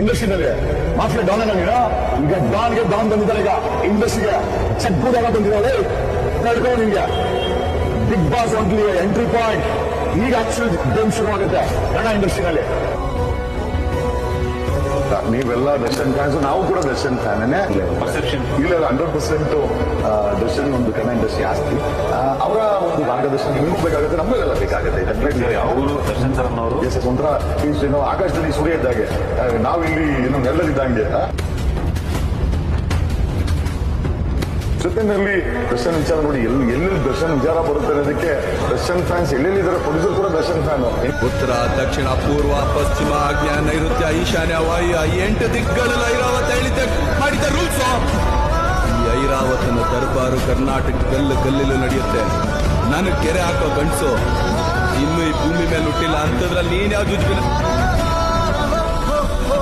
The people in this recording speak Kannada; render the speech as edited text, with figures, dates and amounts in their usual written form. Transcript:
ಇಂಡಸ್ಟ್ರಿನಲ್ಲಿ ಮಾಫಿಯಾ ಡಾನ್ ನೀನು ಈಗ ಡಾನ್ ಬಂದಿದ್ದಾರೆ ಈಗ ಇಂಡಸ್ಟ್ರಿಗೆ ಚೆಕ್ ಕೂಡ ಬಂದಿದ್ದಾರೆ ನಡ್ಕೊಂಡು ನಿಮ್ಗೆ ಬಿಗ್ ಬಾಸ್ ಒಂದ್ಲಿ ಎಂಟ್ರಿ ಪಾಯಿಂಟ್ ಈಗ ಆಕ್ಚುಲಿ ಗೇಮ್ ಶುರು ಆಗುತ್ತೆ ಕನ್ನಡ ಇಂಡಸ್ಟ್ರಿನಲ್ಲಿ. ನೀವೆಲ್ಲ ದರ್ಶನ್ ಫ್ಯಾನ್ಸ್, ನಾವು ಕೂಡ ದರ್ಶನ್ ಫ್ಯಾನೇ. ಇಲ್ಲ 100% ದರ್ಶನ್ ಒಂದು ಕನ್ನಡ ಇಂಡಸ್ಟ್ರಿ ಆಸ್ತಿ. ಅವರ ಒಂದು ಮಾರ್ಗದರ್ಶನ ನಿಮ್ಬೇಕಾಗುತ್ತೆ, ನಮಗೆಲ್ಲ ಬೇಕಾಗುತ್ತೆ. ಅವರು ದರ್ಶನ್ ಸರ್ ಅನ್ನೋರು ಒಂಥರ ಆಕಾಶದಲ್ಲಿ ಸೂರ್ಯ ಇದ್ದಾಗೆ, ನಾವಿಲ್ಲಿ ಎಲ್ಲರಿದ್ದಂಗೆ. ಜೊತೆಯಲ್ಲಿ ದರ್ಶನ್ ವಿಚಾರ ನೋಡಿ, ಎಲ್ಲಿ ದರ್ಶನ್ ವಿಚಾರ ಬರುತ್ತೆ ಅನ್ನೋದಕ್ಕೆ ದರ್ಶನ್ ಫ್ಯಾನ್ಸ್ ಎಲ್ಲೆಲ್ಲಿದ್ದಾರೆ. ಪ್ರೊಡ್ಯೂಸರ್ ಕೂಡ ದರ್ಶನ್ ಫ್ಯಾನು. ಉತ್ತರ, ದಕ್ಷಿಣ, ಪೂರ್ವ, ಪಶ್ಚಿಮ, ಆಗ್ನೇಯ, ನೈಋತ್ಯ, ಈಶಾನ್ಯ, ವಾಯು 8 ದಿಕ್ಕುಗಳಲ್ಲಿ ಐರಾವತ ಮಾಡಿದ ರೂಲ್ಸ್. ಈ ಐರಾವತನ ದರ್ಬಾರು ಕರ್ನಾಟಕ ಗಲ್ಲು ನಡೆಯುತ್ತೆ. ನಾನು ಕೆರೆ ಹಾಕೋ ಗಂಡಸು ಇನ್ನು ಈ ಭೂಮಿ ಮೇಲೆ ಹುಟ್ಟಿಲ್ಲ ಅಂತದ್ರಲ್ಲಿ ನೀನ್ ಯಾವ ಜುಜ್ಬಿನ